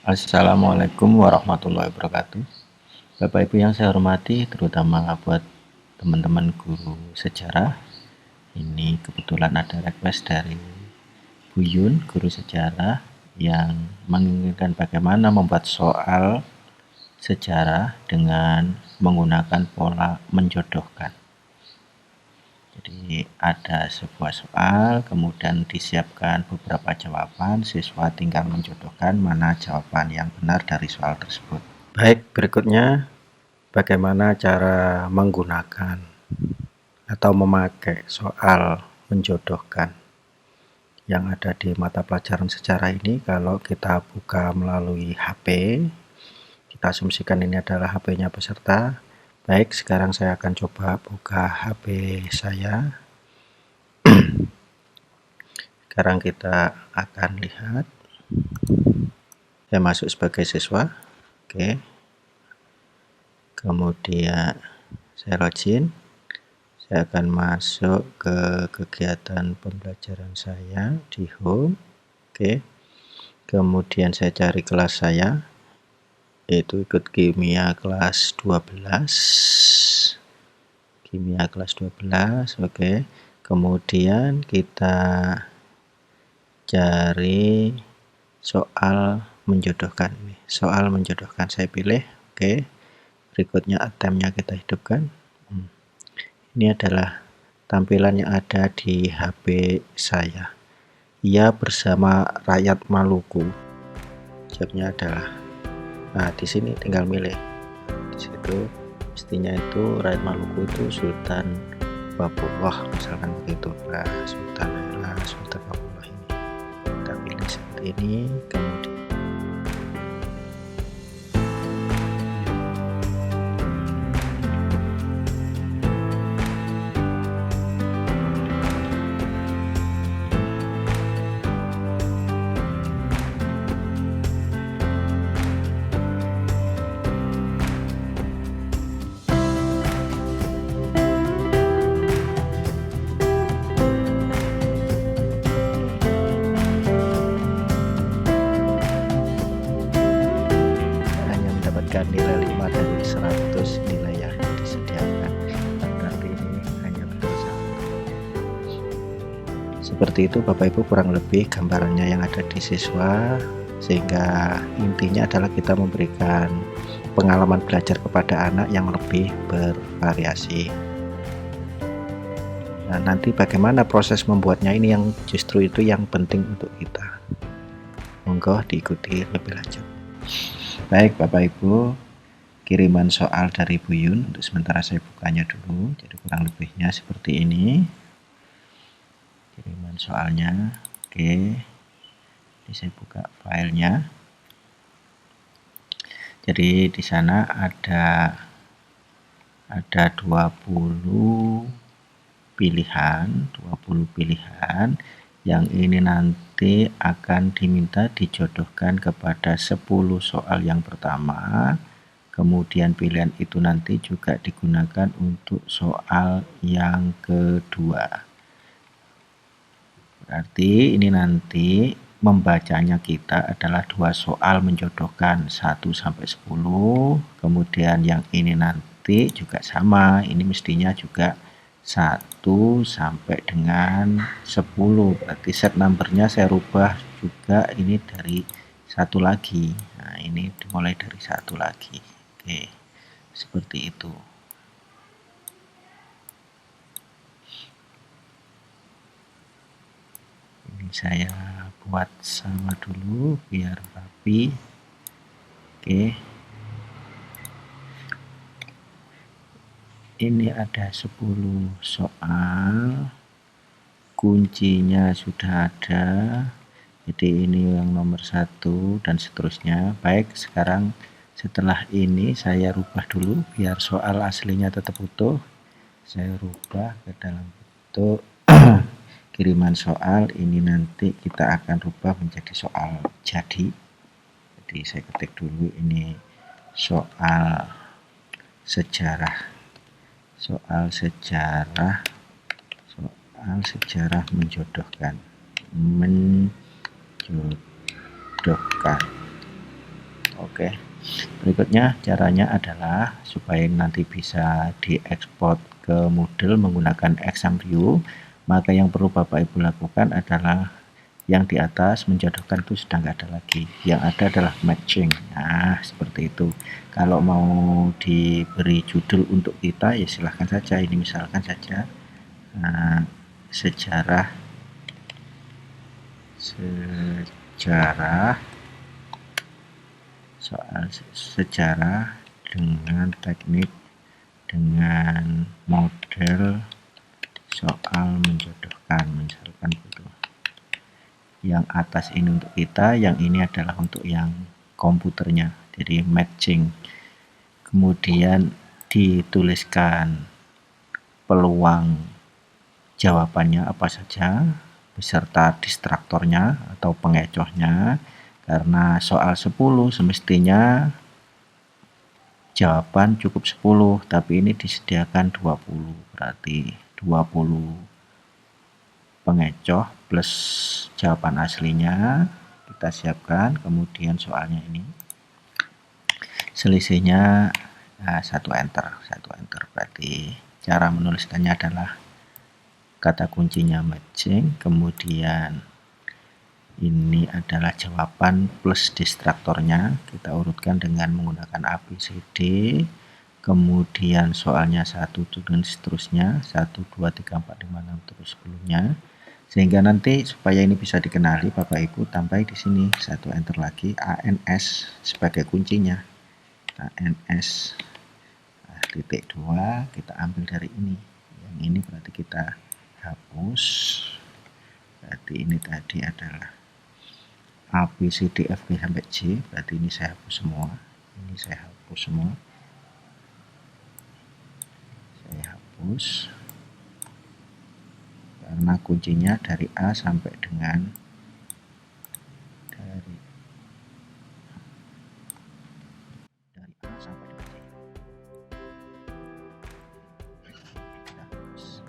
Assalamualaikum warahmatullahi wabarakatuh. Bapak Ibu yang saya hormati, terutama buat teman-teman guru sejarah. Ini kebetulan ada request dari Bu Yun, guru sejarah, yang menginginkan bagaimana membuat soal sejarah dengan menggunakan pola menjodohkan. Jadi ada sebuah soal, kemudian disiapkan beberapa jawaban, siswa tinggal menjodohkan mana jawaban yang benar dari soal tersebut. Baik, berikutnya bagaimana cara menggunakan atau memakai soal menjodohkan yang ada di mata pelajaran sejarah ini. Kalau kita buka melalui HP, kita asumsikan ini adalah HP-nya peserta. Baik, sekarang saya akan coba buka HP saya. Sekarang kita akan lihat. Saya masuk sebagai siswa. Oke. Kemudian saya login. Saya akan masuk ke kegiatan pembelajaran saya di home. Oke. Kemudian saya cari kelas saya, yaitu ikut kimia kelas 12. Kimia kelas 12. Oke. Kemudian kita cari soal menjodohkan. Soal menjodohkan saya pilih. Oke. Berikutnya attempt-nya kita hidupkan. Ini adalah tampilan yang ada di HP saya. Ia bersama rakyat Maluku. Jawabnya adalah, nah di sini tinggal milih. Di situ mestinya itu rakyat Maluku itu Sultan Babullah, misalkan begitu. Nah, Sultan Babullah ini. Kita pilih seperti ini, kemudian nilai 5 dari 100 nilai yang disediakan, tapi ini hanya betul satu. Seperti itu Bapak Ibu kurang lebih gambarannya yang ada di siswa, sehingga intinya adalah kita memberikan pengalaman belajar kepada anak yang lebih bervariasi. Nah, nanti bagaimana proses membuatnya ini yang justru itu yang penting untuk kita. Monggo diikuti lebih lanjut. Baik Bapak Ibu, kiriman soal dari Bu Yun. Untuk sementara saya bukanya dulu, jadi kurang lebihnya seperti ini kiriman soalnya. Oke, ini saya buka filenya. Jadi di sana ada 20 pilihan yang ini nanti akan diminta dijodohkan kepada 10 soal yang pertama. Kemudian pilihan itu nanti juga digunakan untuk soal yang kedua. Berarti ini nanti membacanya kita adalah 2 soal menjodohkan 1 sampai 10. Kemudian yang ini nanti juga sama, ini mestinya juga 1 sampai dengan 10. Berarti set numbernya saya rubah juga ini dari 1 lagi. Nah, ini dimulai dari 1 lagi. Oke, seperti itu. Ini saya buat sama dulu biar rapi. Oke. Ini ada 10 soal, kuncinya sudah ada, jadi ini yang nomor 1 dan seterusnya. Baik, sekarang setelah ini saya rubah dulu biar soal aslinya tetap utuh. Saya rubah ke dalam bentuk kiriman soal. Ini nanti kita akan rubah menjadi soal jadi. Jadi saya ketik dulu ini soal sejarah. Soal sejarah menjodohkan. Oke, berikutnya caranya adalah supaya nanti bisa diekspor ke Moodle menggunakan exam view, maka yang perlu Bapak Ibu lakukan adalah yang di atas menjodohkan itu sudah nggak ada lagi, yang ada adalah matching. Nah, seperti itu. Kalau mau diberi judul untuk kita ya silahkan saja, ini misalkan saja sejarah soal sejarah dengan teknik dengan model soal menjodohkan, misalkan gitu. Yang atas ini untuk kita, yang ini adalah untuk yang komputernya, jadi matching. Kemudian dituliskan peluang jawabannya apa saja beserta distraktornya atau pengecohnya, karena soal 10 semestinya jawaban cukup 10, tapi ini disediakan 20, berarti 20 pengecoh plus jawaban aslinya kita siapkan. Kemudian soalnya ini selisihnya 1 enter, berarti cara menuliskannya adalah kata kuncinya matching, kemudian ini adalah jawaban plus distraktornya, kita urutkan dengan menggunakan ABCD, kemudian soalnya 1 dan seterusnya 1 2 3 4 5 6 terus sebelumnya, sehingga nanti supaya ini bisa dikenali Bapak Ibu tambah di sini 1 enter lagi ANS sebagai kuncinya, ANS titik 2 kita ambil dari ini, yang ini berarti kita hapus, berarti ini tadi adalah A, B, C, D, F, G sampai J, berarti ini saya hapus semua, ini saya hapus semua, saya hapus karena kuncinya dari A sampai dengan dari A sampai dengan J. Kita hapus.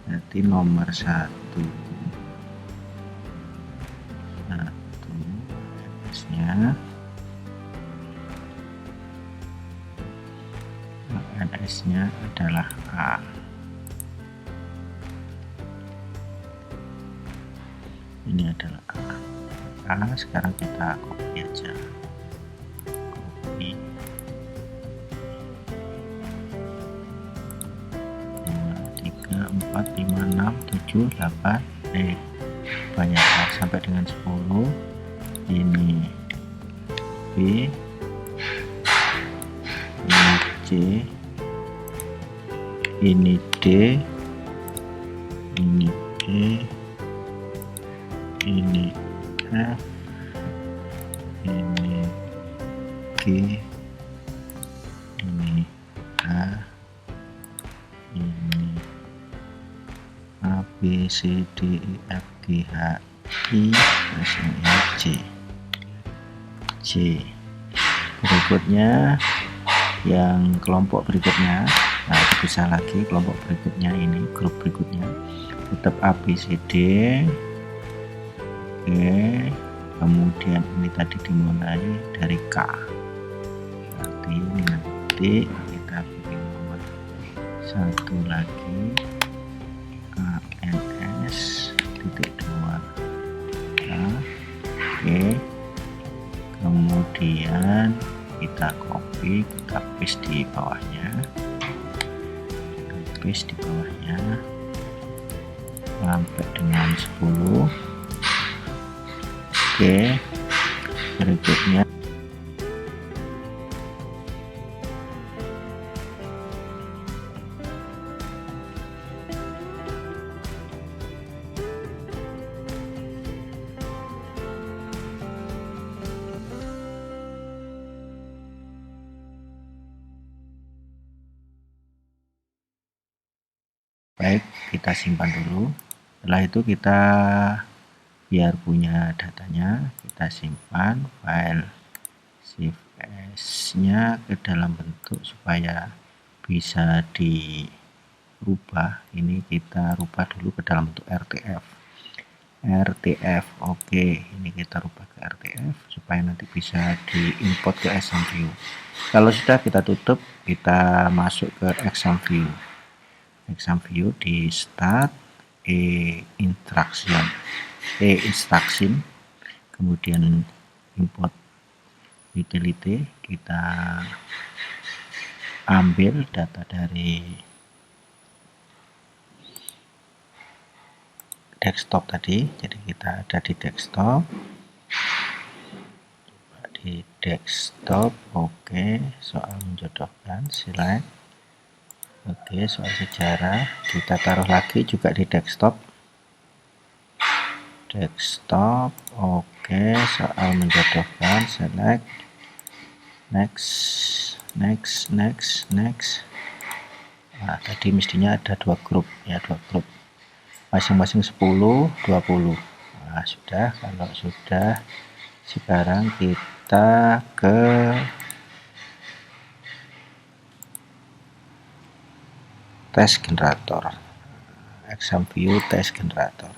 Berarti nomor 1 nya ANS-nya adalah A. Ini adalah A. Sekarang kita copy aja. Copy 2, 3, 4, 5, 6, 7, 8 banyak sampai dengan 10. Ini B, ini C, ini D, ini E, ini F, ini G, ini H, ini A, B, C, D, E, F, G, H, I, terus ini C. Berikutnya yang kelompok berikutnya, nah bisa lagi kelompok berikutnya, ini grup berikutnya tetap A, B, C, D, kemudian ini tadi dimulai dari K, berarti nanti kita bikin nomor 1 lagi ANS titik 2 K, kemudian kita copy, kita paste di bawahnya, sampai dengan 10. Oke, berikutnya baik, kita simpan dulu. Setelah itu kita biar punya datanya, kita simpan file save as nya ke dalam bentuk supaya bisa dirubah. Ini kita rubah dulu ke dalam bentuk RTF. Oke, ini kita rubah ke RTF supaya nanti bisa diimport ke exam view. Kalau sudah kita tutup, kita masuk ke exam view. Exam view di start instruction, kemudian import utility, kita ambil data dari desktop tadi. Jadi kita ada di desktop. Oke, soal menjodohkan, select. Oke, soal sejarah kita taruh lagi juga di desktop. Oke, soal menjodohkan, select, next. Nah, tadi mestinya ada dua grup, masing-masing 10, 20. Nah, sudah. Kalau sudah, sekarang kita ke test generator, exam view test generator.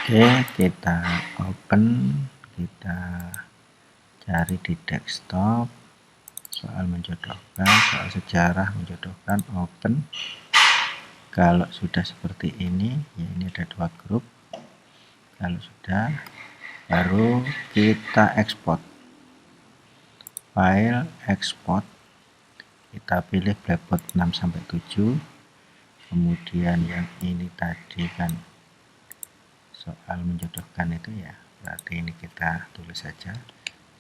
Oke, kita open, kita cari di desktop, soal menjodohkan, soal sejarah menjodohkan, open. Kalau sudah seperti ini, ya ini ada dua grup. Kalau sudah, baru kita ekspor. File, export, kita pilih blackboard 6-7. Kemudian yang ini tadi kan soal menjodohkan itu ya, berarti ini kita tulis saja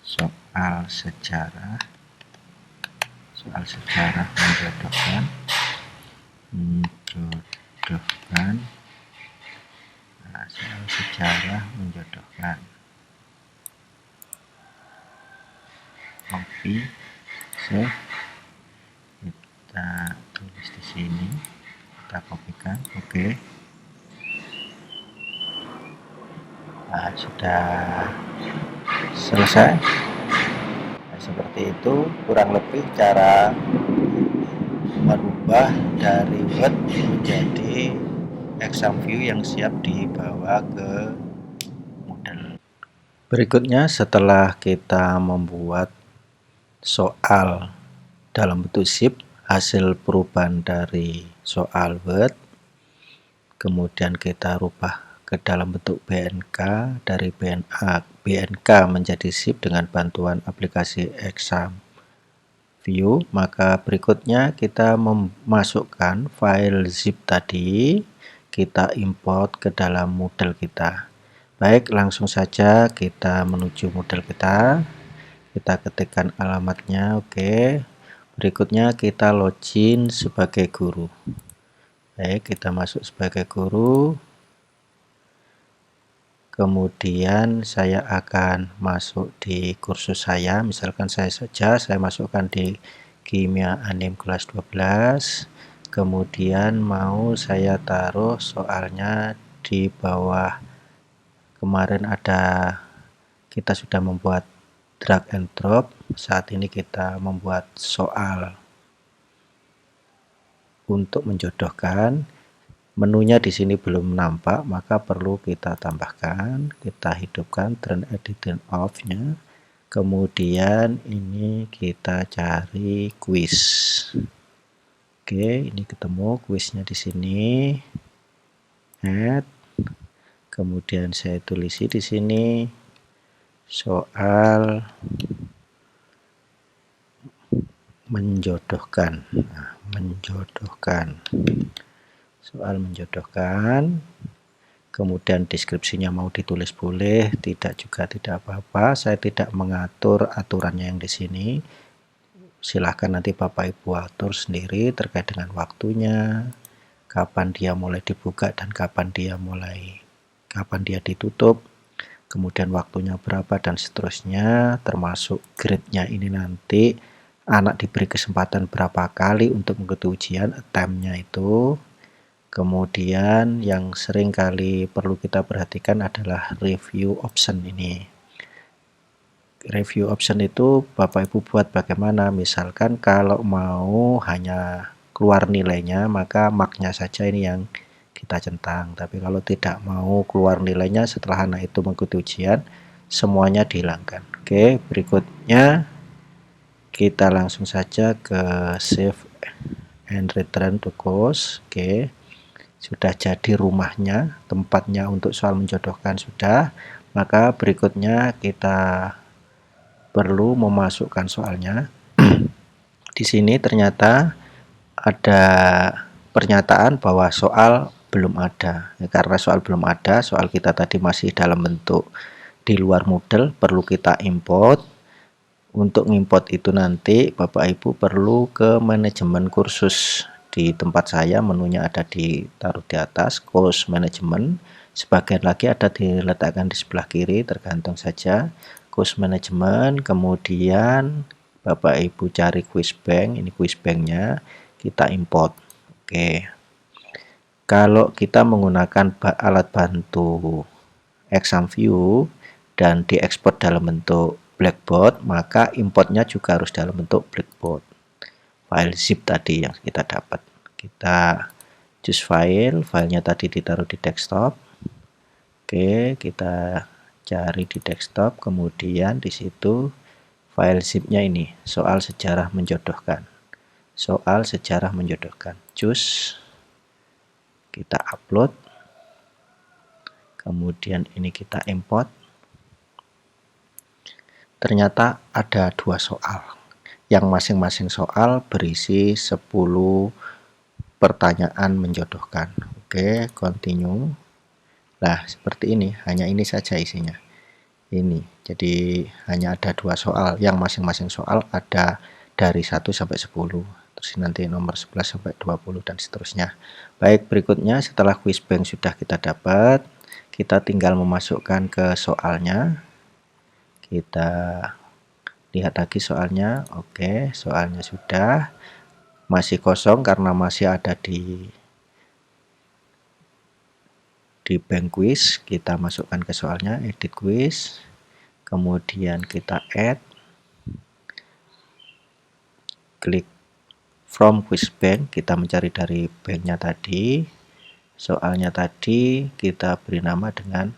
soal sejarah menjodohkan. Nah, soal sejarah menjodohkan. Copy, save, kita tulis di sini, kita kopikan. Oke. Nah, sudah selesai. Nah, seperti itu kurang lebih cara merubah dari Word menjadi exam view yang siap dibawa ke Moodle. Berikutnya, setelah kita membuat soal dalam bentuk zip, hasil perubahan dari soal Word, kemudian kita rubah ke dalam bentuk BNK, dari BNK menjadi zip dengan bantuan aplikasi exam view. Maka berikutnya kita memasukkan file zip tadi, kita import ke dalam Moodle kita. Baik, langsung saja kita menuju Moodle kita ketikkan alamatnya. Oke, berikutnya kita login sebagai guru. Baik, kita masuk sebagai guru. Kemudian saya akan masuk di kursus saya, misalkan saya masukkan di kimia anim kelas 12. Kemudian mau saya taruh soalnya di bawah. Kemarin kita sudah membuat drag and drop, saat ini kita membuat soal untuk menjodohkan. Menunya di sini belum nampak, maka perlu kita tambahkan, kita hidupkan turn edit turn off-nya. Kemudian ini kita cari quiz. Oke, ini ketemu kuisnya di sini. Add. Kemudian saya tulisi di sini soal menjodohkan. Nah, soal menjodohkan. Kemudian deskripsinya mau ditulis boleh, tidak juga tidak apa-apa. Saya tidak mengatur aturannya yang di sini. Silahkan nanti Bapak Ibu atur sendiri terkait dengan waktunya, kapan dia mulai dibuka dan kapan dia ditutup, kemudian waktunya berapa dan seterusnya, termasuk grade-nya ini nanti anak diberi kesempatan berapa kali untuk mengikuti ujian, attempt-nya itu. Kemudian yang sering kali perlu kita perhatikan adalah review option ini. review option itu Bapak Ibu buat bagaimana, misalkan kalau mau hanya keluar nilainya maka marknya saja ini yang kita centang, tapi kalau tidak mau keluar nilainya setelah anak itu mengikuti ujian semuanya dihilangkan. Oke, berikutnya kita langsung saja ke save and return to course. Oke, sudah jadi rumahnya, tempatnya untuk soal menjodohkan sudah. Maka berikutnya kita perlu memasukkan soalnya. Di sini ternyata ada pernyataan bahwa soal belum ada. Ya, karena soal belum ada, soal kita tadi masih dalam bentuk di luar Moodle, perlu kita import. Untuk ngimport itu nanti Bapak Ibu perlu ke manajemen kursus. Di tempat saya menunya ada ditaruh di atas, course management. Sebagian lagi ada diletakkan di sebelah kiri, tergantung saja. Course management, kemudian Bapak Ibu cari quiz bank, ini quiz banknya, kita import. Oke, kalau kita menggunakan alat bantu exam view dan diekspor dalam bentuk blackboard, maka importnya juga harus dalam bentuk blackboard, file zip tadi yang kita dapat. Kita choose file, filenya tadi ditaruh di desktop. Oke, kita cari di desktop, kemudian di situ file zipnya ini, soal sejarah menjodohkan. Soal sejarah menjodohkan. Choose, kita upload, kemudian ini kita import. Ternyata ada 2 soal, yang masing-masing soal berisi 10 pertanyaan menjodohkan. Oke, continue. Nah, seperti ini, hanya ini saja isinya. Ini, jadi hanya ada 2 soal, yang masing-masing soal ada dari 1 sampai 10. Terus nanti nomor 11 sampai 20 dan seterusnya. Baik, berikutnya setelah quiz bank sudah kita dapat, kita tinggal memasukkan ke soalnya. Kita lihat lagi soalnya. Oke, soalnya sudah, masih kosong karena masih ada di bank quiz. Kita masukkan ke soalnya, edit quiz, kemudian kita add, klik from quiz bank, kita mencari dari banknya tadi. Soalnya tadi kita beri nama dengan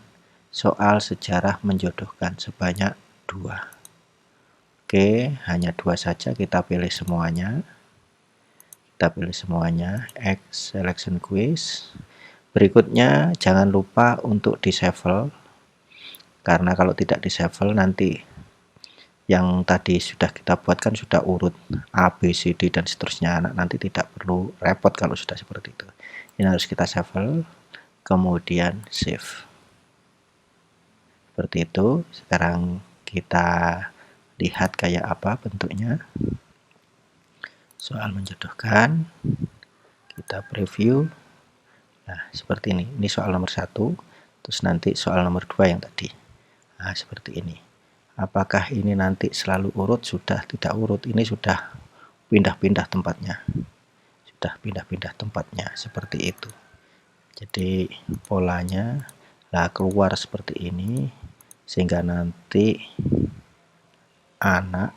soal sejarah menjodohkan, sebanyak 2. Oke, hanya 2 saja, kita pilih semuanya. Kita pilih semuanya, X selection quiz. Berikutnya jangan lupa untuk disable, karena kalau tidak disable nanti yang tadi sudah kita buatkan sudah urut A, B, C, D dan seterusnya. Nanti tidak perlu repot kalau sudah seperti itu. Ini harus kita save, kemudian save. Seperti itu. Sekarang kita lihat kayak apa bentuknya. Soal menjodohkan, kita preview. Nah, seperti ini. Ini soal nomor 1, terus nanti soal nomor 2 yang tadi. Nah, seperti ini. Apakah ini nanti selalu urut? Sudah tidak urut. Ini sudah pindah-pindah tempatnya. Sudah pindah-pindah tempatnya, seperti itu. Jadi polanya lah keluar seperti ini, sehingga nanti anak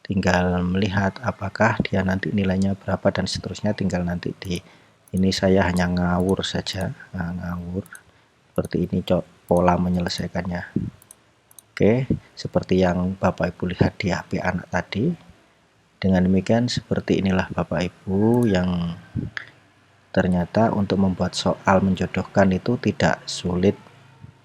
tinggal melihat apakah dia nanti nilainya berapa dan seterusnya, tinggal nanti di ini. Saya hanya ngawur saja, ngawur seperti ini pola menyelesaikannya. Oke, seperti yang Bapak Ibu lihat di HP anak tadi. Dengan demikian, seperti inilah Bapak Ibu yang ternyata untuk membuat soal menjodohkan itu tidak sulit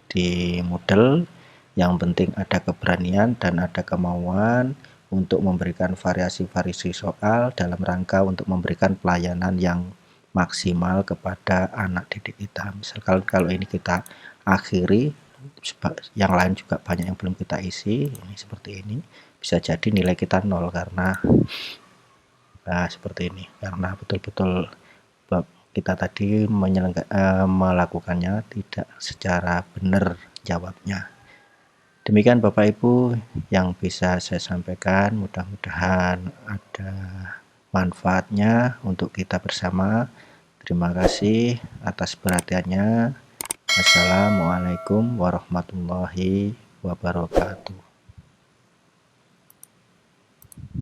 di Moodle. Yang penting ada keberanian dan ada kemauan untuk memberikan variasi-variasi soal dalam rangka untuk memberikan pelayanan yang maksimal kepada anak didik kita. Misalkan kalau ini kita akhiri, yang lain juga banyak yang belum kita isi, ini seperti ini, bisa jadi nilai kita 0 karena seperti ini, karena betul-betul kita tadi melakukannya tidak secara benar jawabnya. Demikian Bapak Ibu yang bisa saya sampaikan, mudah-mudahan ada manfaatnya untuk kita bersama. Terima kasih atas perhatiannya. Assalamualaikum warahmatullahi wabarakatuh.